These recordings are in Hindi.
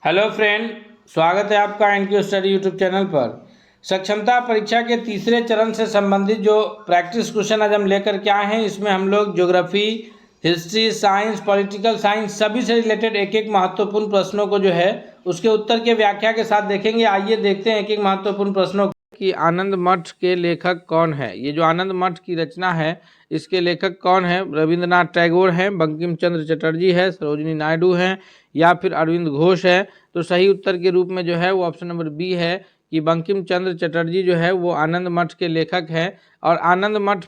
हेलो फ्रेंड, स्वागत है आपका एनक्यू स्टडी यूट्यूब चैनल पर। सक्षमता परीक्षा के तीसरे चरण से संबंधित जो प्रैक्टिस क्वेश्चन आज हम लेकर के आए हैं, इसमें हम लोग geography, history, science, political science सभी से रिलेटेड एक एक महत्वपूर्ण प्रश्नों को जो है उसके उत्तर के व्याख्या के साथ देखेंगे। आइए देखते हैं एक एक महत्वपूर्ण प्रश्नों कि आनंद मठ के लेखक कौन है। ये जो आनंद मठ की रचना है इसके लेखक कौन है? रविंद्रनाथ टैगोर हैं, बंकिम चंद्र चटर्जी है, सरोजिनी नायडू हैं या फिर अरविंद घोष है। तो सही उत्तर के रूप में जो है वो ऑप्शन नंबर बी है कि बंकिम चंद्र चटर्जी जो है वो आनंद मठ के लेखक हैं। और आनंद मठ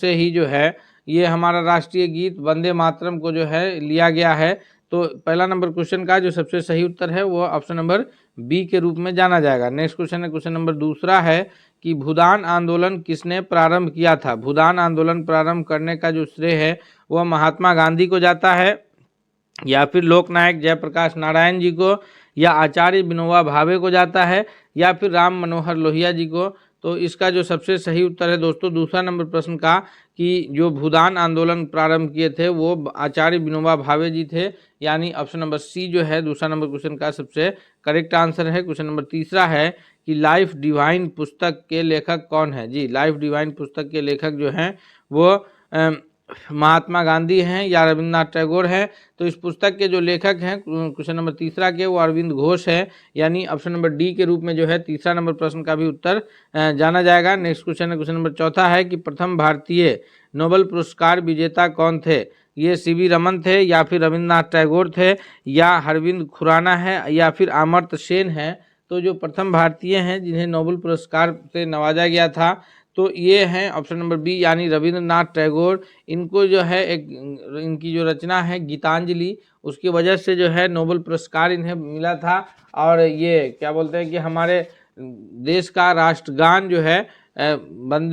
से ही जो है ये हमारा राष्ट्रीय गीत वंदे मातरम को जो है लिया गया है। तो पहला नंबर क्वेश्चन का जो सबसे सही उत्तर है वो ऑप्शन नंबर बी के रूप में जाना जाएगा। नेक्स्ट क्वेश्चन है, क्वेश्चन नंबर दूसरा है कि भूदान आंदोलन किसने प्रारंभ किया था? भूदान आंदोलन प्रारंभ करने का जो श्रेय है वह महात्मा गांधी को जाता है या फिर लोकनायक जयप्रकाश नारायण जी को या आचार्य विनोबा भावे को जाता है या फिर राम मनोहर लोहिया जी को। तो इसका जो सबसे सही उत्तर है दोस्तों दूसरा नंबर प्रश्न का कि जो भूदान आंदोलन प्रारंभ किए थे वो आचार्य विनोबा भावे जी थे, यानी ऑप्शन नंबर सी जो है दूसरा नंबर क्वेश्चन का सबसे करेक्ट आंसर है। क्वेश्चन नंबर तीसरा है कि लाइफ डिवाइन पुस्तक के लेखक कौन है? जी, लाइफ डिवाइन पुस्तक के लेखक जो हैं वो महात्मा गांधी हैं या रविंद्रनाथ टैगोर हैं। तो इस पुस्तक के जो लेखक हैं क्वेश्चन नंबर तीसरा के वो अरविंद घोष है, यानी ऑप्शन नंबर डी के रूप में जो है तीसरा नंबर प्रश्न का भी उत्तर जाना जाएगा। नेक्स्ट क्वेश्चन है, क्वेश्चन नंबर चौथा है कि प्रथम भारतीय नोबेल पुरस्कार विजेता कौन थे? ये सीवी रमन थे या फिर रविंद्रनाथ टैगोर थे या हरविंद खुराना है या फिर अमर्त्य सेन है। तो जो प्रथम भारतीय हैं जिन्हें नोबेल पुरस्कार से नवाजा गया था तो ये हैं ऑप्शन नंबर बी यानी रविंद्रनाथ टैगोर। इनको जो है इनकी जो रचना है गीतांजलि, उसकी वजह से जो है नोबेल पुरस्कार इन्हें मिला था। और ये क्या बोलते हैं कि हमारे देश का राष्ट्रगान जो है जन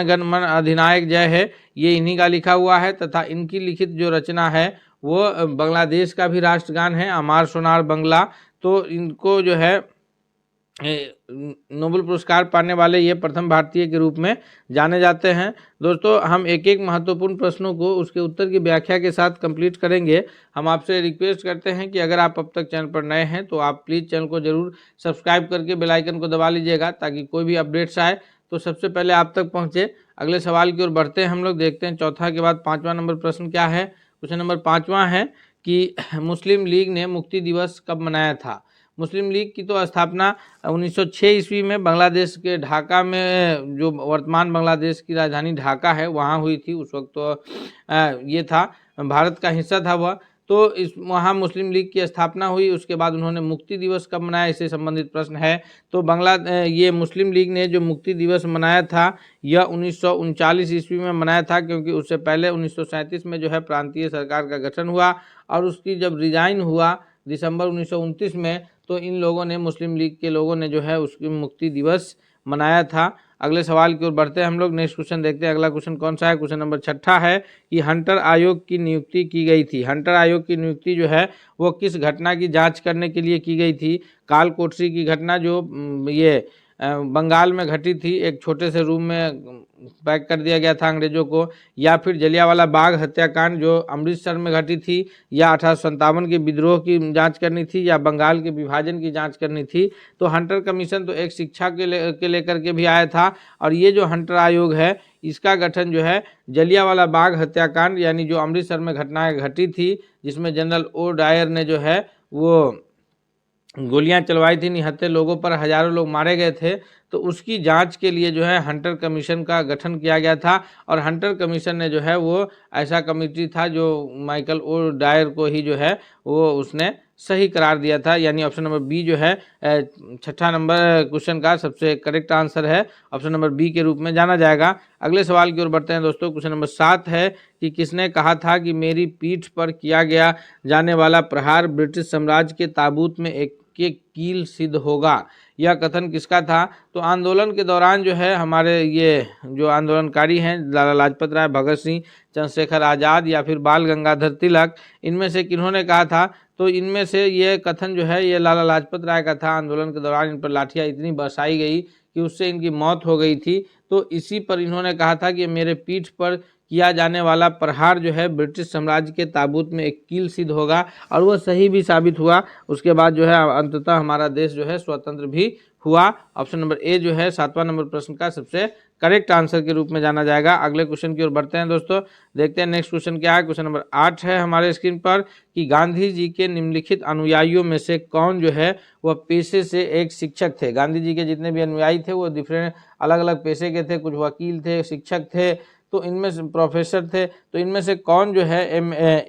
गण मन अधिनायक जय है, ये इन्हीं का लिखा हुआ है। तथा इनकी लिखित जो रचना है वो बांग्लादेश का भी राष्ट्रगान है, अमार सोनार बंगला। तो इनको जो है नोबेल पुरस्कार पाने वाले ये प्रथम भारतीय के रूप में जाने जाते हैं। दोस्तों हम एक एक महत्वपूर्ण प्रश्नों को उसके उत्तर की व्याख्या के साथ कंप्लीट करेंगे। हम आपसे रिक्वेस्ट करते हैं कि अगर आप अब तक चैनल पर नए हैं तो आप प्लीज़ चैनल को जरूर सब्सक्राइब करके बेल आइकन को दबा लीजिएगा ताकि कोई भी अपडेट्स आए तो सबसे पहले आप तक पहुँचे। अगले सवाल की ओर बढ़ते हैं हम लोग, देखते हैं चौथा के बाद पाँचवां नंबर प्रश्न क्या है। क्वेश्चन नंबर पाँचवां है कि मुस्लिम लीग ने मुक्ति दिवस कब मनाया था? मुस्लिम लीग की तो स्थापना 1906 ईस्वी में बांग्लादेश के ढाका में, जो वर्तमान बांग्लादेश की राजधानी ढाका है वहाँ हुई थी। उस वक्त तो ये था भारत का हिस्सा था वह। तो इस वहाँ मुस्लिम लीग की स्थापना हुई। उसके बाद उन्होंने मुक्ति दिवस कब मनाया, इससे संबंधित प्रश्न है। तो ये मुस्लिम लीग ने जो मुक्ति दिवस मनाया था यह 1939 ईस्वी में मनाया था, क्योंकि उससे पहले 1937 में जो है प्रांतीय सरकार का गठन हुआ और उसकी जब रिजाइन हुआ दिसंबर 1929 में, तो इन लोगों ने मुस्लिम लीग के लोगों ने जो है उसकी मुक्ति दिवस मनाया था। अगले सवाल की ओर बढ़ते हैं हम लोग। नेक्स्ट क्वेश्चन देखते हैं अगला क्वेश्चन कौन सा है। क्वेश्चन नंबर छठा है कि हंटर आयोग की नियुक्ति की गई थी। हंटर आयोग की नियुक्ति जो है वो किस घटना की जांच करने के लिए की गई थी? काल कोठरी की घटना जो ये बंगाल में घटी थी, एक छोटे से रूम में पैक कर दिया गया था अंग्रेजों को, या फिर जलियांवाला बाग हत्याकांड जो अमृतसर में घटी थी, या 1857 के विद्रोह की जांच करनी थी, या बंगाल के विभाजन की जांच करनी थी। तो हंटर कमीशन तो एक शिक्षा के लेकर के भी आया था, और ये जो हंटर आयोग है इसका गठन जो है जलियांवाला बाग हत्याकांड यानी जो अमृतसर में घटनाएं घटी थी जिसमें जनरल ओ डायर ने जो है वो गोलियां चलवाई थी, निहत्थे लोगों पर हजारों लोग मारे गए थे, तो उसकी जांच के लिए जो है हंटर कमीशन का गठन किया गया था। और हंटर कमीशन ने जो है वो ऐसा कमेटी था जो माइकल ओ डायर को ही जो है वो उसने सही करार दिया था, यानी ऑप्शन नंबर बी जो है छठा नंबर क्वेश्चन का सबसे करेक्ट आंसर है, ऑप्शन नंबर बी के रूप में जाना जाएगा। अगले सवाल की ओर बढ़ते हैं दोस्तों। क्वेश्चन नंबर 7 है कि किसने कहा था कि मेरी पीठ पर किया गया जाने वाला प्रहार ब्रिटिश साम्राज्य के ताबूत में एक के कील सिद्ध होगा? यह कथन किसका था? तो आंदोलन के दौरान जो है हमारे ये जो आंदोलनकारी हैं लाला लाजपत राय, भगत सिंह, चंद्रशेखर आज़ाद या फिर बाल गंगाधर तिलक, इनमें से किन्होंने कहा था? तो इनमें से ये कथन जो है ये लाला लाजपत राय का था। आंदोलन के दौरान इन पर लाठियाँ इतनी बरसाई गई कि उससे इनकी मौत हो गई थी। तो इसी पर इन्होंने कहा था कि मेरे पीठ पर किया जाने वाला प्रहार जो है ब्रिटिश साम्राज्य के ताबूत में एक कील सिद्ध होगा, और वह सही भी साबित हुआ। उसके बाद जो है अंततः हमारा देश जो है स्वतंत्र भी हुआ। ऑप्शन नंबर ए जो है 7वां नंबर प्रश्न का सबसे करेक्ट आंसर के रूप में जाना जाएगा। अगले क्वेश्चन की ओर बढ़ते हैं दोस्तों, देखते हैं नेक्स्ट क्वेश्चन क्या है। क्वेश्चन नंबर 8 है हमारे स्क्रीन पर कि गांधी जी के निम्नलिखित अनुयायियों में से कौन जो है वह पेशे से एक शिक्षक थे। गांधी जी के जितने भी अनुयायी थे वो डिफरेंट अलग अलग पेशे के थे, कुछ वकील थे, शिक्षक थे, तो इनमें से प्रोफेसर थे, तो इनमें से कौन जो है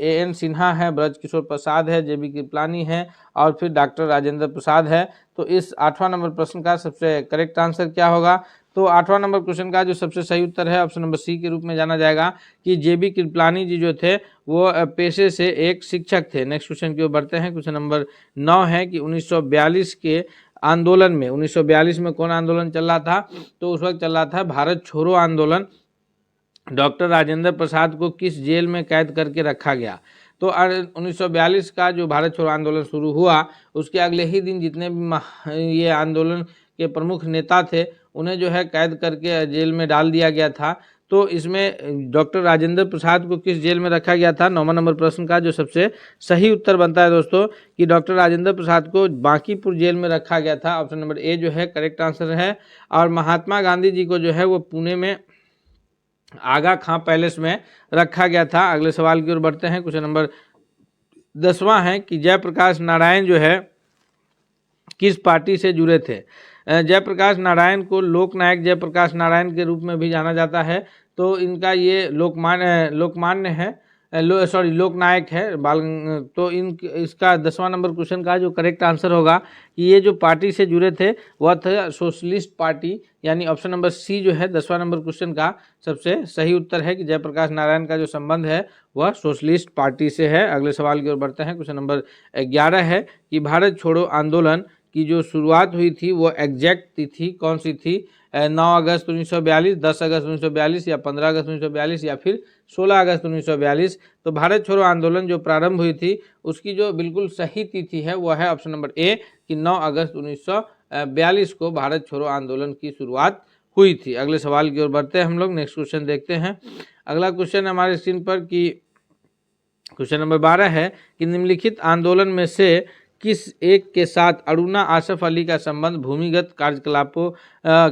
एन सिन्हा है, ब्रज किशोर प्रसाद है, जेबी कृपलानी है, और फिर डॉक्टर राजेंद्र प्रसाद है। तो इस 8वां नंबर प्रश्न का सबसे करेक्ट आंसर क्या होगा? तो 8वां नंबर क्वेश्चन का जो सबसे सही उत्तर है ऑप्शन नंबर सी के रूप में जाना जाएगा कि जेबी कृपलानी जी जो थे वो पेशे से एक शिक्षक थे। नेक्स्ट क्वेश्चन की ओर बढ़ते हैं। क्वेश्चन नंबर 9 है कि 1942 के आंदोलन में 1942 में कौन आंदोलन चल रहा था? तो उस वक्त चल रहा था भारत छोड़ो आंदोलन। डॉक्टर राजेंद्र प्रसाद को किस जेल में कैद करके रखा गया? तो 1942 का जो भारत छोड़ो आंदोलन शुरू हुआ उसके अगले ही दिन जितने भी ये आंदोलन के प्रमुख नेता थे उन्हें जो है कैद करके जेल में डाल दिया गया था। तो इसमें डॉक्टर राजेंद्र प्रसाद को किस जेल में रखा गया था? 9वां नंबर प्रश्न का जो सबसे सही उत्तर बनता है दोस्तों कि डॉक्टर राजेंद्र प्रसाद को बांकीपुर जेल में रखा गया था। ऑप्शन नंबर ए जो है करेक्ट आंसर है। और महात्मा गांधी जी को जो है वो पुणे में आगा खां पैलेस में रखा गया था। अगले सवाल की ओर बढ़ते हैं। क्वेश्चन नंबर 10वां है कि जयप्रकाश नारायण जो है किस पार्टी से जुड़े थे? जयप्रकाश नारायण को लोकनायक जयप्रकाश नारायण के रूप में भी जाना जाता है। तो इनका ये लोकमान्य है, लोकनायक है बाल। तो इसका 10वां नंबर क्वेश्चन का जो करेक्ट आंसर होगा कि ये जो पार्टी से जुड़े थे वह था सोशलिस्ट पार्टी, यानी ऑप्शन नंबर सी जो है 10वां नंबर क्वेश्चन का सबसे सही उत्तर है कि जयप्रकाश नारायण का जो संबंध है वह सोशलिस्ट पार्टी से है। अगले सवाल की ओर बढ़ते हैं। क्वेश्चन नंबर 11 है कि भारत छोड़ो आंदोलन की जो शुरुआत हुई थी वो एग्जैक्ट तिथि कौन सी थी? 9 अगस्त 1942, 10 अगस्त 1942 या 15 अगस्त 1942 या फिर 16 अगस्त 1942। तो भारत छोड़ो आंदोलन जो प्रारंभ हुई थी उसकी जो बिल्कुल सही तिथि है वह है ऑप्शन नंबर ए कि 9 अगस्त 1942 को भारत छोड़ो आंदोलन की शुरुआत हुई थी। अगले सवाल की ओर बढ़ते हैं हम लोग, नेक्स्ट क्वेश्चन देखते हैं। अगला क्वेश्चन हमारे स्क्रीन पर कि क्वेश्चन नंबर 12 है कि निम्नलिखित आंदोलन में से किस एक के साथ अरुणा आसफ अली का संबंध भूमिगत कार्यकलापों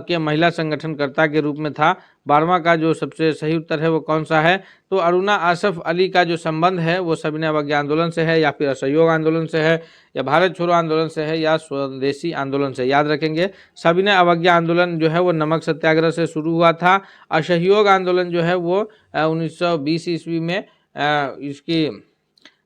के महिला संगठनकर्ता के रूप में था? 12वां का जो सबसे सही उत्तर है वो कौन सा है? तो अरुणा आसफ अली का जो संबंध है वो सविनय अवज्ञा आंदोलन से है, या फिर असहयोग आंदोलन से है, या भारत छोड़ो आंदोलन से है, या स्वदेशी आंदोलन से। याद रखेंगे सविनय अवज्ञा आंदोलन जो है वो नमक सत्याग्रह से शुरू हुआ था। असहयोग आंदोलन जो है वो 1920 ईस्वी में इसकी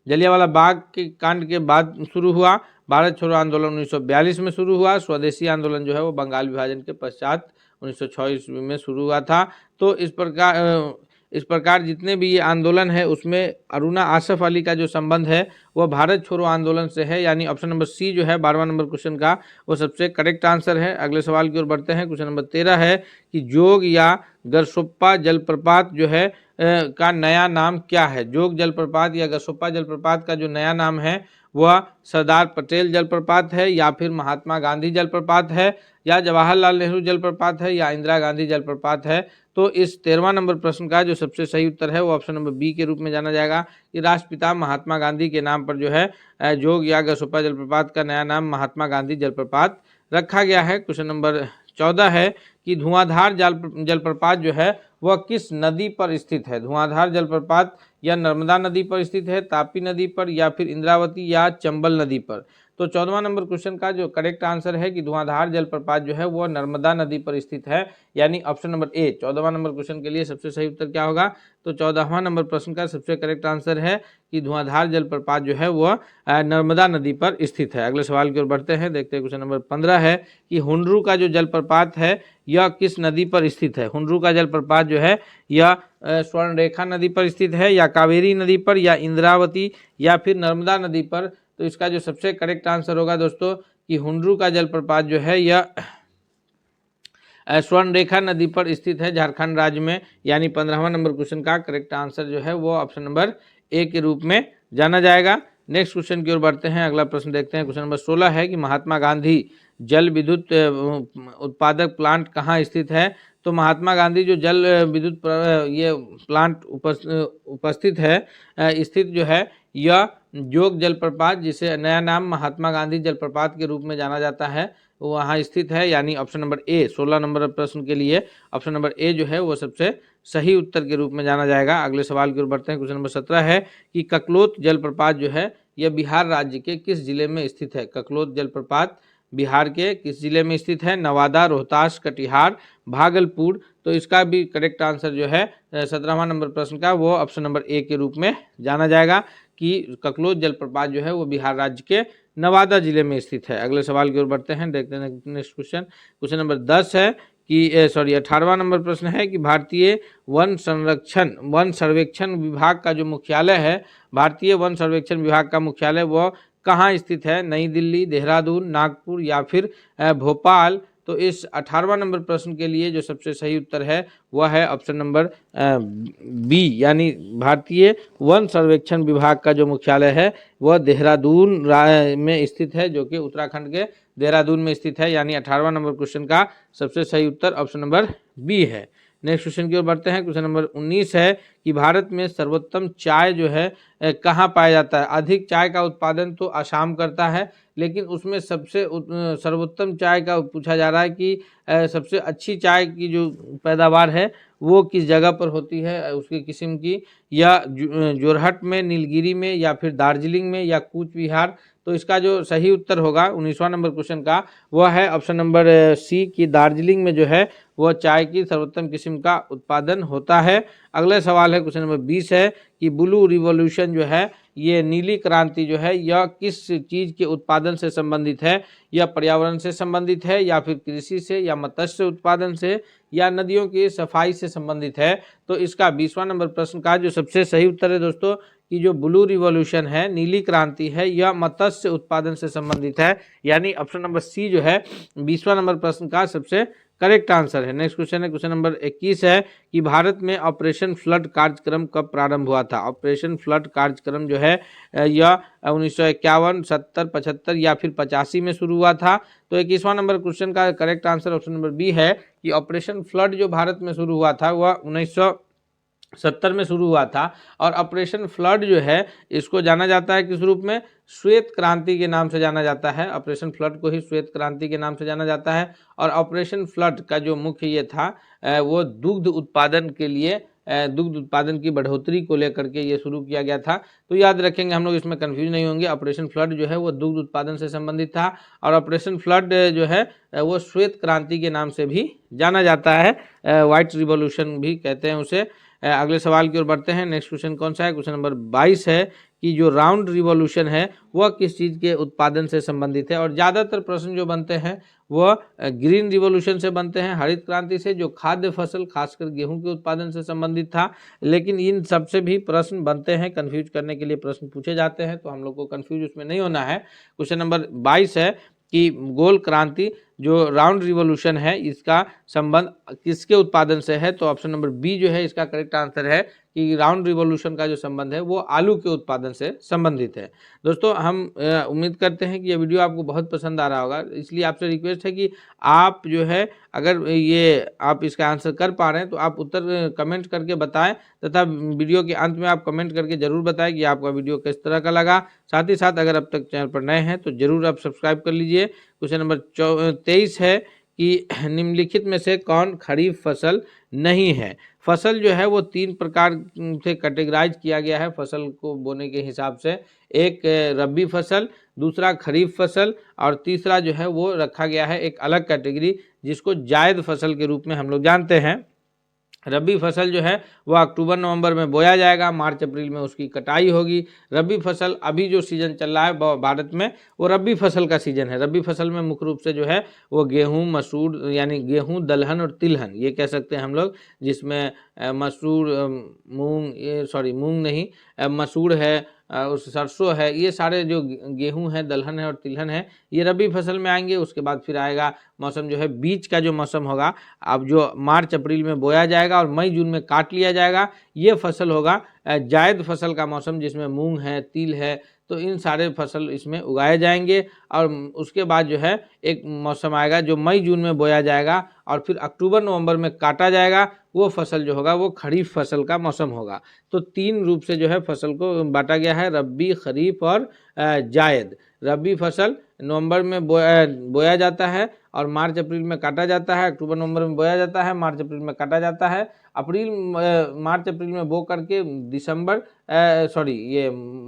जलियांवाला बाग के कांड के बाद शुरू हुआ। भारत छोड़ो आंदोलन 1942 में शुरू हुआ। स्वदेशी आंदोलन जो है वो बंगाल विभाजन के पश्चात 1906 ईस्वी में शुरू हुआ था। तो इस प्रकार जितने भी ये आंदोलन है उसमें अरुणा आसफ अली का जो संबंध है वह भारत छोड़ो आंदोलन से है, यानी ऑप्शन नंबर सी जो है 12वां नंबर क्वेश्चन का वो सबसे करेक्ट आंसर है। अगले सवाल की ओर बढ़ते हैं। क्वेश्चन नंबर 13 है कि जोग या गरसोप्पा जलप्रपात जो है का नया नाम क्या है? जोग जलप्रपात या गरसोप्पा जलप्रपात का जो नया नाम है वह सरदार पटेल जलप्रपात है, या फिर महात्मा गांधी जलप्रपात है, या जवाहरलाल नेहरू जलप्रपात है, या इंदिरा गांधी जलप्रपात है। तो इस 13वां नंबर प्रश्न का जो सबसे सही उत्तर है वो ऑप्शन नंबर बी के रूप में जाना जाएगा कि राष्ट्रपिता महात्मा गांधी के नाम पर जो है जोग या गरसोप्पा जलप्रपात का नया नाम महात्मा गांधी जलप्रपात रखा गया है। क्वेश्चन नंबर 14 है कि धुआंधार जलप्रपात जो है वह किस नदी पर स्थित है? धुआंधार जलप्रपात या नर्मदा नदी पर स्थित है, तापी नदी पर, या फिर इंद्रावती या चंबल नदी पर? तो 14वां नंबर क्वेश्चन का जो करेक्ट आंसर है कि धुआंधार जलप्रपात जो है वो नर्मदा नदी पर स्थित है, यानी ऑप्शन नंबर ए 14वां नंबर क्वेश्चन के लिए सबसे सही उत्तर क्या होगा? तो 14वां नंबर प्रश्न का सबसे करेक्ट आंसर है कि धुआंधार जलप्रपात जो है वह नर्मदा नदी पर स्थित है। अगले सवाल की ओर बढ़ते हैं, देखते हैं। क्वेश्चन नंबर 15 है कि हुंड्रू का जो जलप्रपात है यह किस नदी पर स्थित है? हुंड्रू का जलप्रपात जो है यह स्वर्णरेखा नदी पर स्थित है, या कावेरी नदी पर, या इंद्रावती, या फिर नर्मदा नदी पर? तो इसका जो सबसे करेक्ट आंसर होगा दोस्तों कि हुंड्रू का जलप्रपात जो है यह स्वर्णरेखा नदी पर स्थित है झारखंड राज्य में, यानी 15वां नंबर क्वेश्चन का करेक्ट आंसर जो है वो ऑप्शन नंबर ए के रूप में जाना जाएगा। नेक्स्ट क्वेश्चन की ओर बढ़ते हैं। अगला प्रश्न देखते हैं। क्वेश्चन नंबर 16 है कि महात्मा गांधी जल विद्युत उत्पादक प्लांट कहाँ स्थित है? तो महात्मा गांधी जो जल विद्युत ये प्लांट उपस्थित है स्थित जो है यह जोग जलप्रपात, जिसे नया नाम महात्मा गांधी जलप्रपात के रूप में जाना जाता है, वहाँ स्थित है। यानी ऑप्शन नंबर ए 16 नंबर प्रश्न के लिए ऑप्शन नंबर ए जो है वो सबसे सही उत्तर के रूप में जाना जाएगा। अगले सवाल की ओर बढ़ते हैं। क्वेश्चन नंबर 17 है कि ककलोत जलप्रपात जो है यह बिहार राज्य के किस जिले में स्थित है। ककलोत जलप्रपात बिहार के किस जिले में स्थित है। नवादा, रोहतास, कटिहार, भागलपुर। तो इसका भी करेक्ट आंसर जो है 17वां नंबर प्रश्न का वो ऑप्शन नंबर ए के रूप में जाना जाएगा कि ककलोत जलप्रपात जो है वो बिहार राज्य के नवादा जिले में स्थित है। अगले सवाल की ओर बढ़ते हैं, देखते हैं नेक्स्ट क्वेश्चन। क्वेश्चन नंबर 10 है कि 18वां नंबर प्रश्न है कि भारतीय वन सर्वेक्षण विभाग का जो मुख्यालय है, भारतीय वन सर्वेक्षण विभाग का मुख्यालय वह कहाँ स्थित है। नई दिल्ली, देहरादून, नागपुर या फिर भोपाल। तो इस 18वां नंबर प्रश्न के लिए जो सबसे सही उत्तर है वह है ऑप्शन नंबर बी, यानी भारतीय वन सर्वेक्षण विभाग का जो मुख्यालय है वह देहरादून में स्थित है, जो कि उत्तराखंड के देहरादून में स्थित है। यानी 18वां नंबर क्वेश्चन का सबसे सही उत्तर ऑप्शन नंबर बी है। नेक्स्ट क्वेश्चन की ओर बढ़ते हैं। क्वेश्चन नंबर 19 है कि भारत में सर्वोत्तम चाय जो है कहाँ पाया जाता है। अधिक चाय का उत्पादन तो असम करता है, लेकिन उसमें सबसे सर्वोत्तम चाय का पूछा जा रहा है कि सबसे अच्छी चाय की जो पैदावार है वो किस जगह पर होती है, उसकी किस्म की, या जोरहट में, नीलगिरी में या फिर दार्जिलिंग में या कूच बिहार। तो इसका जो सही उत्तर होगा 19वां नंबर क्वेश्चन का वह है ऑप्शन नंबर सी कि दार्जिलिंग में जो है वह चाय की सर्वोत्तम किस्म का उत्पादन होता है। अगला सवाल है क्वेश्चन नंबर 20 है कि ब्लू रिवॉल्यूशन जो है ये नीली क्रांति जो है यह किस चीज़ के उत्पादन से संबंधित है। यह पर्यावरण से संबंधित है या फिर कृषि से या मत्स्य उत्पादन से या नदियों की सफाई से संबंधित है। तो इसका 20वां नंबर प्रश्न का जो सबसे सही उत्तर है दोस्तों कि जो ब्लू रिवॉल्यूशन है, नीली क्रांति है, यह मत्स्य उत्पादन से संबंधित है। यानी ऑप्शन नंबर सी जो है 20वां नंबर प्रश्न का सबसे करेक्ट आंसर है। नेक्स्ट क्वेश्चन है क्वेश्चन नंबर 21 है कि भारत में ऑपरेशन फ्लड कार्यक्रम कब प्रारंभ हुआ था। ऑपरेशन फ्लड कार्यक्रम जो है यह 1951, 70, 75 या फिर 85 में शुरू हुआ था। तो 21वां नंबर क्वेश्चन का correct answer option number B है कि ऑपरेशन फ्लड जो भारत में शुरू हुआ था वह 1970 में शुरू हुआ था। और ऑपरेशन फ्लड जो है इसको जाना जाता है किस रूप में, श्वेत क्रांति के नाम से जाना जाता है। ऑपरेशन फ्लड को ही श्वेत क्रांति के नाम से जाना जाता है। और ऑपरेशन फ्लड का जो मुख्य ये था वो दुग्ध उत्पादन के लिए, दुग्ध उत्पादन की बढ़ोतरी को लेकर के ये शुरू किया गया था। तो याद रखेंगे हम लोग, इसमें कंफ्यूज नहीं होंगे। ऑपरेशन फ्लड जो है वो दुग्ध उत्पादन से संबंधित था और ऑपरेशन फ्लड जो है वो श्वेत क्रांति के नाम से भी जाना जाता है, व्हाइट रिवॉल्यूशन भी कहते हैं उसे। अगले सवाल की ओर बढ़ते हैं। नेक्स्ट क्वेश्चन कौन सा है, क्वेश्चन नंबर 22 है कि जो राउंड रिवॉल्यूशन है वह किस चीज़ के उत्पादन से संबंधित है। और ज़्यादातर प्रश्न जो बनते हैं वह ग्रीन रिवॉल्यूशन से बनते हैं, हरित क्रांति से, जो खाद्य फसल खासकर गेहूं के उत्पादन से संबंधित था। लेकिन इन सबसे भी प्रश्न बनते हैं, कंफ्यूज करने के लिए प्रश्न पूछे जाते हैं, तो हम लोग को कंफ्यूज उसमें नहीं होना है। क्वेश्चन नंबर 22 है कि गोल क्रांति जो राउंड रिवॉल्यूशन है इसका संबंध किसके उत्पादन से है। तो ऑप्शन नंबर बी जो है इसका करेक्ट आंसर है कि राउंड रिवॉल्यूशन का जो संबंध है वो आलू के उत्पादन से संबंधित है। दोस्तों हम उम्मीद करते हैं कि यह वीडियो आपको बहुत पसंद आ रहा होगा, इसलिए आपसे रिक्वेस्ट है कि आप जो है अगर ये आप इसका आंसर कर पा रहे हैं तो आप उत्तर कमेंट करके बताएं, तथा वीडियो के अंत में आप कमेंट करके जरूर बताएं कि आपका वीडियो किस तरह का लगा। साथ ही साथ अगर अब तक चैनल पर नए हैं तो जरूर आप सब्सक्राइब कर लीजिए। क्वेश्चन नंबर 23 है कि निम्नलिखित में से कौन खरीफ फसल नहीं है। फसल जो है वो 3 प्रकार से कैटेगराइज किया गया है फसल को बोने के हिसाब से। एक रबी फसल, दूसरा खरीफ फसल और तीसरा जो है वो रखा गया है एक अलग कैटेगरी जिसको जायद फसल के रूप में हम लोग जानते हैं। रबी फसल जो है वह अक्टूबर नवंबर में बोया जाएगा, मार्च अप्रैल में उसकी कटाई होगी। रबी फसल अभी जो सीजन चल रहा है भारत में वो रबी फसल का सीजन है। रबी फसल में मुख्य रूप से जो है वो गेहूं, मसूर, यानी गेहूं, दलहन और तिलहन ये कह सकते हैं हम लोग, जिसमें मसूर, मूंग नहीं, मसूर है, उस सरसों है, ये सारे जो गेहूं है, दलहन है और तिलहन है ये रबी फसल में आएंगे। उसके बाद फिर आएगा मौसम जो है बीज का जो मौसम होगा, अब जो मार्च अप्रैल में बोया जाएगा और मई जून में काट लिया जाएगा, ये फसल होगा जायद फसल का मौसम, जिसमें मूंग है, तिल है, तो इन सारे फसल इसमें उगाए जाएंगे। और उसके बाद जो है एक मौसम आएगा जो मई जून में बोया जाएगा और फिर अक्टूबर नवंबर में काटा जाएगा। वो फसल जो होगा वो खरीफ फसल का मौसम होगा। तो 3 रूप से जो है फसल को बांटा गया है, रबी, खरीफ और जायद। रबी फसल नवंबर में बोया जाता है और मार्च अप्रैल में काटा जाता है। अक्टूबर नवंबर में बोया जाता है, मार्च अप्रैल में काटा जाता है। मार्च अप्रैल में बो करके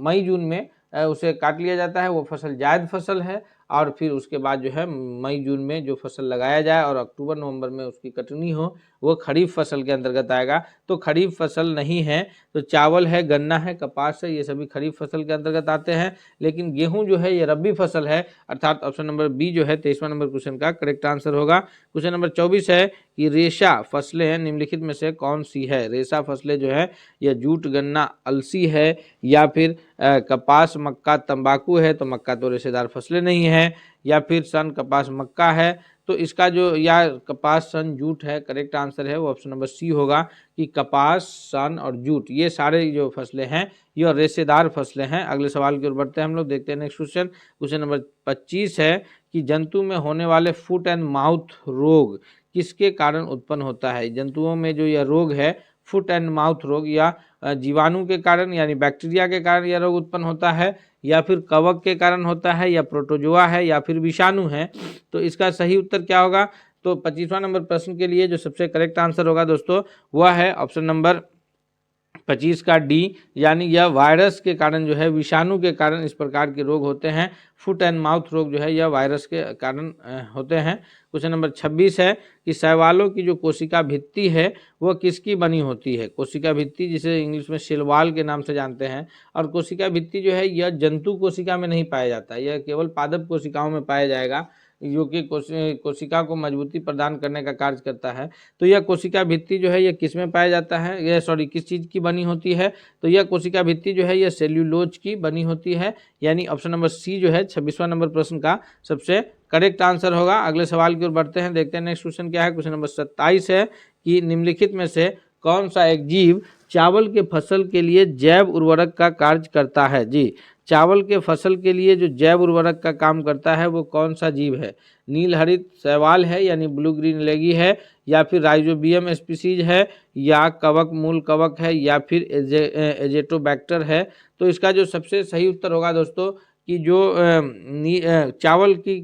मई जून में उसे काट लिया जाता है। वो फसल जायद फसल है। और फिर उसके बाद जो है मई जून में जो फसल लगाया जाए और अक्टूबर नवंबर में उसकी कटनी हो, वो खरीफ फसल के अंतर्गत आएगा। तो खरीफ फसल नहीं है तो चावल है, गन्ना है, कपास है, ये सभी खरीफ फसल के अंतर्गत आते हैं। लेकिन गेहूं जो है ये रबी फसल है, अर्थात ऑप्शन नंबर बी जो है 23वां नंबर क्वेश्चन का करेक्ट आंसर होगा। क्वेश्चन नंबर 24 है कि रेशा फसलें निम्नलिखित में से कौन सी है। रेशा फसलें जो है यह जूट, गन्ना, अलसी है या फिर कपास, मक्का, तंबाकू है। तो मक्का तो रेशेदार फसलें नहीं है। या फिर सन, कपास, मक्का है। तो इसका जो या कपास, सन, जूट है, करेक्ट आंसर है वो ऑप्शन नंबर सी होगा कि कपास, सन और जूट ये सारे जो फसलें हैं ये रेशेदार फसलें हैं। अगले सवाल की ओर बढ़ते हैं हम लोग, देखते हैं नेक्स्ट क्वेश्चन। क्वेश्चन नंबर 25 है कि जंतु में होने वाले फुट एंड माउथ रोग किसके कारण उत्पन्न होता है। जंतुओं में जो यह रोग है फुट एंड माउथ रोग या जीवाणु के कारण यानी बैक्टीरिया के कारण यह रोग उत्पन्न होता है, या फिर कवक के कारण होता है, या प्रोटोजोआ है, या फिर विषाणु है। तो इसका सही उत्तर क्या होगा। तो 25वां नंबर प्रश्न के लिए जो सबसे करेक्ट आंसर होगा दोस्तों वह है ऑप्शन नंबर 25 का डी, यानी यह वायरस के कारण जो है, विषाणु के कारण इस प्रकार के रोग होते हैं। फुट एंड माउथ रोग जो है यह वायरस के कारण होते हैं। क्वेश्चन नंबर 26 है कि शैवालों की जो कोशिका भित्ति है वह किसकी बनी होती है। कोशिका भित्ति जिसे इंग्लिश में सेल वॉल के नाम से जानते हैं। और कोशिका भित्ति जो है यह जंतु कोशिका में नहीं पाया जाता, यह केवल पादप कोशिकाओं में पाया जाएगा, जो कि कोशिका को मजबूती प्रदान करने का कार्य करता है। तो यह कोशिका भित्ति जो है यह किस में पाया जाता है, किस चीज़ की बनी होती है। तो यह कोशिका भित्ति जो है यह सेल्यूलोज की बनी होती है, यानी ऑप्शन नंबर सी जो है 26वां नंबर प्रश्न का सबसे करेक्ट आंसर होगा। अगले सवाल की ओर बढ़ते हैं, देखते हैं नेक्स्ट क्वेश्चन क्या है। क्वेश्चन नंबर 27 है कि निम्नलिखित में से कौन सा एक जीव चावल के फसल के लिए जैव उर्वरक का कार्य करता है। जी, चावल के फसल के लिए जो जैव उर्वरक का काम करता है वो कौन सा जीव है। नील हरित शैवाल है यानी ब्लू ग्रीन एलगी है, या फिर राइजोबियम स्पीसीज है, या कवक मूल कवक है, या फिर एजेटोबैक्टर है। तो इसका जो सबसे सही उत्तर होगा दोस्तों कि जो चावल की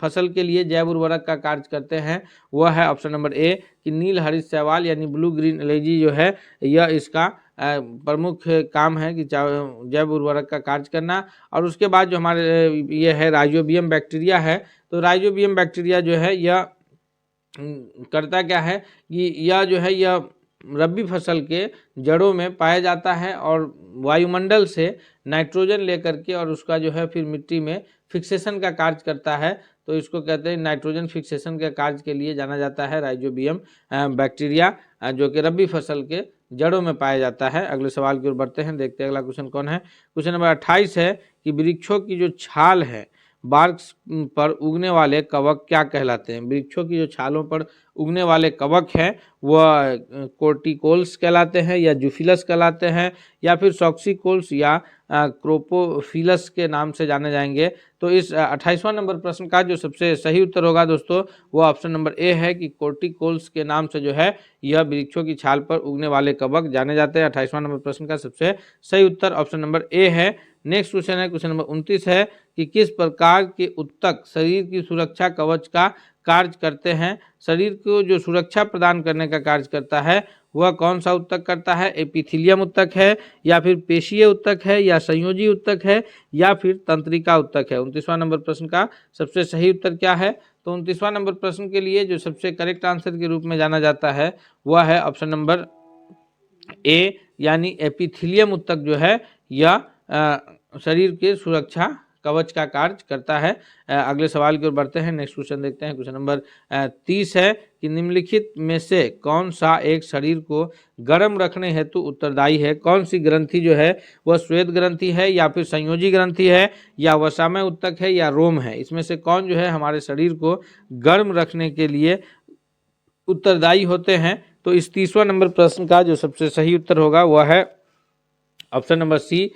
फसल के लिए जैव उर्वरक का कार्य करते हैं वह है ऑप्शन नंबर ए कि नील हरित शैवाल यानी ब्लू ग्रीन एलगी जो है यह इसका प्रमुख काम है कि जैव उर्वरक का कार्य करना। और उसके बाद जो हमारे ये है राइजोबियम बैक्टीरिया है। तो राइजोबियम बैक्टीरिया जो है यह करता क्या है कि यह जो है यह रबी फसल के जड़ों में पाया जाता है और वायुमंडल से नाइट्रोजन लेकर के और उसका जो है फिर मिट्टी में फिक्सेशन का कार्य करता है। तो इसको कहते हैं नाइट्रोजन फिक्सेशन के कार्य के लिए जाना जाता है राइजोबियम बैक्टीरिया, जो कि रबी फसल के जड़ों में पाया जाता है। अगले सवाल की ओर बढ़ते हैं, देखते हैं अगला क्वेश्चन कौन है। क्वेश्चन नंबर 28 है कि वृक्षों की जो छाल है बार्क पर उगने वाले कवक क्या कहलाते हैं। वृक्षों की जो छालों पर उगने वाले कवक हैं वह कोर्टिकोल्स कहलाते हैं, या जूफिलस कहलाते हैं, या फिर सॉक्सिकोल्स या क्रोपोफिलस के नाम से जाने जाएंगे। तो इस 28वां नंबर प्रश्न का जो सबसे सही उत्तर होगा दोस्तों वो ऑप्शन नंबर ए है कि कोर्टिकोल्स के नाम से जो है यह वृक्षों की छाल पर उगने वाले कवक जाने जाते हैं। 28वां नंबर प्रश्न का सबसे सही उत्तर ऑप्शन नंबर ए है। नेक्स्ट क्वेश्चन है क्वेश्चन नंबर 29 है कि किस प्रकार के उत्तक शरीर की सुरक्षा कवच का कार्य करते हैं। शरीर को जो सुरक्षा प्रदान करने का कार्य करता है वह कौन सा उत्तक करता है। एपिथेलियम उत्तक है, या फिर पेशीय उत्तक है, या संयोजी उत्तक है, या फिर तंत्रिका उत्तक है। 29वां नंबर प्रश्न का सबसे सही उत्तर क्या है। तो 29वां नंबर प्रश्न के लिए जो सबसे करेक्ट आंसर के रूप में जाना जाता है वह है ऑप्शन नंबर ए, यानी एपिथेलियम उत्तक जो है यह शरीर के सुरक्षा कवच का कार्य करता है। अगले सवाल की ओर बढ़ते हैं, नेक्स्ट क्वेश्चन देखते हैं। क्वेश्चन नंबर 30 है कि निम्नलिखित में से कौन सा एक शरीर को गर्म रखने हेतु उत्तरदायी है। कौन सी ग्रंथि जो है वह श्वेत ग्रंथि है, या फिर संयोजी ग्रंथि है, या वसामय उत्तक है, या रोम है। इसमें से कौन जो है हमारे शरीर को गर्म रखने के लिए उत्तरदायी होते हैं। तो इस 30वां नंबर प्रश्न का जो सबसे सही उत्तर होगा वह है ऑप्शन नंबर सी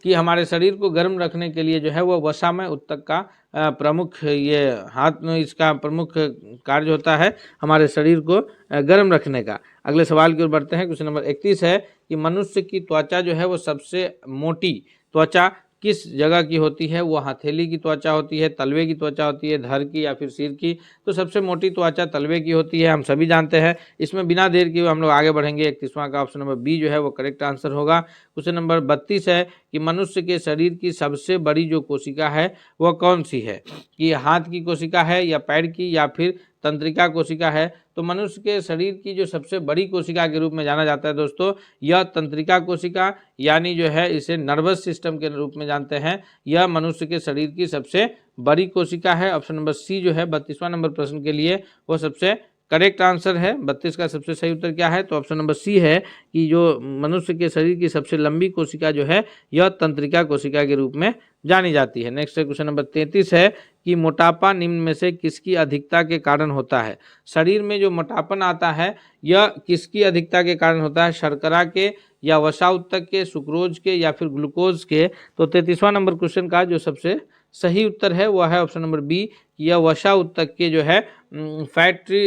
कि हमारे शरीर को गर्म रखने के लिए जो है वो वसामय उत्तक का प्रमुख ये हाथ में इसका प्रमुख कार्य होता है हमारे शरीर को गर्म रखने का। अगले सवाल की ओर बढ़ते हैं। क्वेश्चन नंबर 31 है कि मनुष्य की त्वचा जो है वो सबसे मोटी त्वचा किस जगह की होती है? वो हथेली की त्वचा होती है, तलवे की त्वचा होती है, धड़ की या फिर सिर की? तो सबसे मोटी त्वचा तलवे की होती है, हम सभी जानते हैं। इसमें बिना देर किए हम लोग आगे बढ़ेंगे। 31वां का ऑप्शन नंबर बी जो है वो करेक्ट आंसर होगा। क्वेश्चन नंबर 32 है कि मनुष्य के शरीर की सबसे बड़ी जो कोशिका है वह कौन सी है? कि हाथ की कोशिका है या पैर की या फिर तंत्रिका कोशिका है? तो मनुष्य के शरीर की जो सबसे बड़ी कोशिका के रूप में जाना जाता है दोस्तों, यह तंत्रिका कोशिका, यानी जो है इसे नर्वस सिस्टम के रूप में जानते हैं। यह मनुष्य के शरीर की सबसे बड़ी कोशिका है। ऑप्शन नंबर सी जो है 32वां नंबर प्रश्न के लिए वो सबसे करेक्ट आंसर है। 32 का सबसे सही उत्तर क्या है? तो ऑप्शन नंबर सी है कि जो मनुष्य के शरीर की सबसे लंबी कोशिका जो है यह तंत्रिका कोशिका के रूप में जानी जाती है। नेक्स्ट क्वेश्चन नंबर 33 है कि मोटापा निम्न में से किसकी अधिकता के कारण होता है? शरीर में जो मोटापन आता है यह किसकी अधिकता के कारण होता है? शर्करा के या वसा उत्तक के, सुक्रोज के या फिर ग्लूकोज के? तो 33वां नंबर क्वेश्चन का जो सबसे सही उत्तर है वह है ऑप्शन नंबर बी, यह वसा उत्तक के जो है फैटी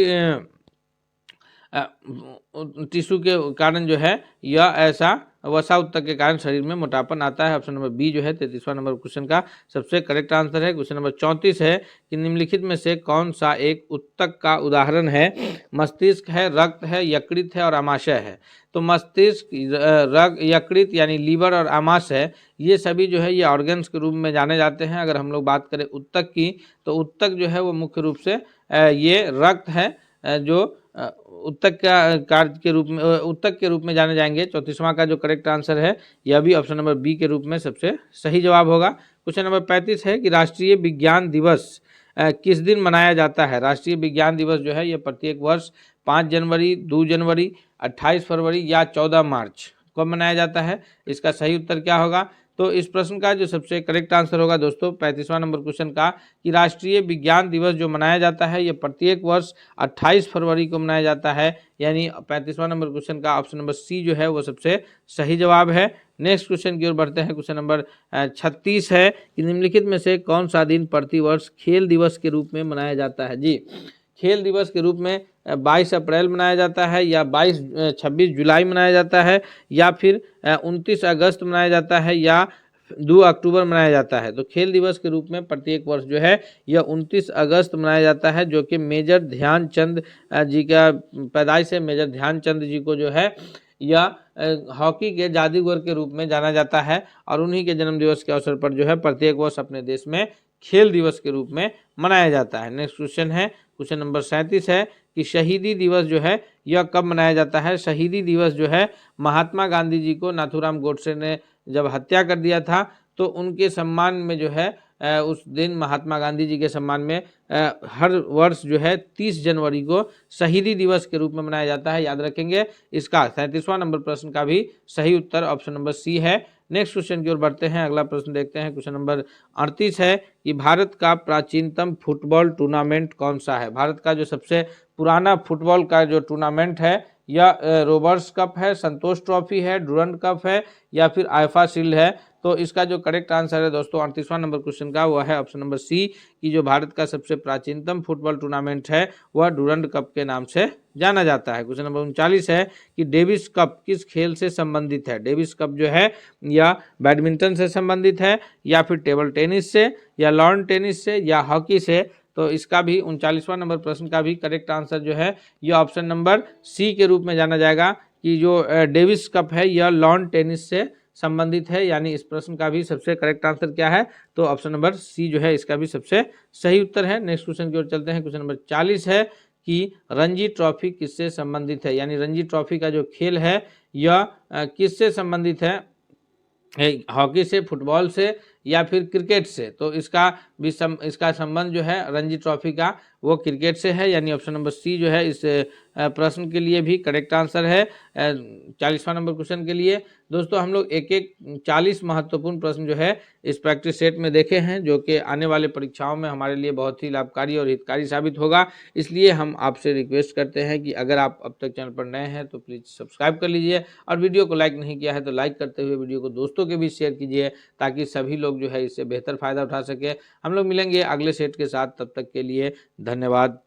टिश्यू के कारण जो है यह ऐसा वसा उत्तक के कारण शरीर में मोटापन आता है। ऑप्शन नंबर बी जो है 33वां नंबर क्वेश्चन का सबसे करेक्ट आंसर है। क्वेश्चन नंबर 34 है कि निम्नलिखित में से कौन सा एक उत्तक का उदाहरण है? मस्तिष्क है, रक्त है, यकृत है और आमाशय है। तो मस्तिष्क, रक्त, यकृत यानी लीवर और आमाशय है, ये सभी जो है ये ऑर्गन्स के रूप में जाने जाते हैं। अगर हम लोग बात करें उत्तक की तो उत्तक जो है वो मुख्य रूप से ये रक्त है जो उत्तक का कार्य के रूप में उत्तक के रूप में जाने जाएंगे। 34वां का जो करेक्ट आंसर है यह भी ऑप्शन नंबर बी के रूप में सबसे सही जवाब होगा। क्वेश्चन नंबर 35 है कि राष्ट्रीय विज्ञान दिवस किस दिन मनाया जाता है? राष्ट्रीय विज्ञान दिवस जो है यह प्रत्येक वर्ष 5 जनवरी, 2 जनवरी, 28 फरवरी या 14 मार्च को मनाया जाता है। इसका सही उत्तर क्या होगा? तो इस प्रश्न का जो सबसे करेक्ट आंसर होगा दोस्तों 35वां नंबर क्वेश्चन का कि राष्ट्रीय विज्ञान दिवस जो मनाया जाता है यह प्रत्येक वर्ष 28 फरवरी को मनाया जाता है। यानी 35वां नंबर क्वेश्चन का ऑप्शन नंबर सी जो है वो सबसे सही जवाब है। नेक्स्ट क्वेश्चन की ओर बढ़ते हैं। क्वेश्चन नंबर 36 है कि निम्नलिखित में से कौन सा दिन प्रतिवर्ष खेल दिवस के रूप में मनाया जाता है? जी, खेल दिवस के रूप में 22 अप्रैल मनाया जाता है या 26 जुलाई मनाया जाता है या फिर 29 अगस्त मनाया जाता है या 2 अक्टूबर मनाया जाता है? तो खेल दिवस के रूप में प्रत्येक वर्ष जो है यह 29 अगस्त मनाया जाता है, जो कि मेजर ध्यानचंद जी का पैदाइश है। मेजर ध्यानचंद जी को जो है यह हॉकी के जादूगर के रूप में जाना जाता है और उन्हीं के जन्म दिवस के अवसर पर जो है प्रत्येक वर्ष अपने देश में खेल दिवस के रूप में मनाया जाता है। नेक्स्ट क्वेश्चन है क्वेश्चन नंबर 37 है कि शहीदी दिवस जो है यह कब मनाया जाता है? शहीदी दिवस जो है महात्मा गांधी जी को नाथूराम गोडसे ने जब हत्या कर दिया था तो उनके सम्मान में जो है उस दिन महात्मा गांधी जी के सम्मान में हर वर्ष जो है 30 जनवरी को शहीदी दिवस के रूप में मनाया जाता है। याद रखेंगे। इसका 37वां नंबर प्रश्न का भी सही उत्तर ऑप्शन नंबर सी है। नेक्स्ट क्वेश्चन की ओर बढ़ते हैं। अगला प्रश्न देखते हैं। क्वेश्चन नंबर 38 है कि भारत का प्राचीनतम फुटबॉल टूर्नामेंट कौन सा है? भारत का जो सबसे पुराना फुटबॉल का जो टूर्नामेंट है यह रोबर्ट्स कप है, संतोष ट्रॉफी है, डुरंड कप है या फिर आईफा शील्ड है? तो इसका जो करेक्ट आंसर है दोस्तों 38वां नंबर क्वेश्चन का वह है ऑप्शन नंबर सी कि जो भारत का सबसे प्राचीनतम फुटबॉल टूर्नामेंट है वह डुरंड कप के नाम से जाना जाता है। क्वेश्चन नंबर 39 है कि डेविस कप किस खेल से संबंधित है? डेविस कप जो है या बैडमिंटन से संबंधित है या फिर टेबल टेनिस से या लॉन टेनिस से या हॉकी से? तो इसका भी 39वां नंबर प्रश्न का भी करेक्ट आंसर जो है यह ऑप्शन नंबर सी के रूप में जाना जाएगा कि जो डेविस कप है यह लॉन टेनिस से संबंधित है। यानी इस प्रश्न का भी सबसे करेक्ट आंसर क्या है? तो ऑप्शन नंबर सी जो है इसका भी सबसे सही उत्तर है। नेक्स्ट क्वेश्चन की ओर चलते हैं। क्वेश्चन नंबर 40 है कि रणजी ट्रॉफी किससे संबंधित है? यानी रणजी ट्रॉफी का जो खेल है यह किससे संबंधित है? हॉकी से, फुटबॉल से या फिर क्रिकेट से, तो इसका भी इसका संबंध जो है रणजी ट्रॉफी का वो क्रिकेट से है, यानी ऑप्शन नंबर सी जो है इस प्रश्न के लिए भी करेक्ट आंसर है 40वां नंबर क्वेश्चन के लिए। दोस्तों हम लोग एक एक 40 महत्वपूर्ण प्रश्न जो है इस प्रैक्टिस सेट में देखे हैं, जो कि आने वाले परीक्षाओं में हमारे लिए बहुत ही लाभकारी और हितकारी साबित होगा। इसलिए हम आपसे रिक्वेस्ट करते हैं कि अगर आप अब तक चैनल पर नए हैं तो प्लीज़ सब्सक्राइब कर लीजिए, और वीडियो को लाइक नहीं किया है तो लाइक करते हुए वीडियो को दोस्तों के बीच शेयर कीजिए, ताकि सभी लोग जो है इससे बेहतर फ़ायदा उठा सके। हम लोग मिलेंगे अगले सेट के साथ, तब तक के लिए धन्यवाद।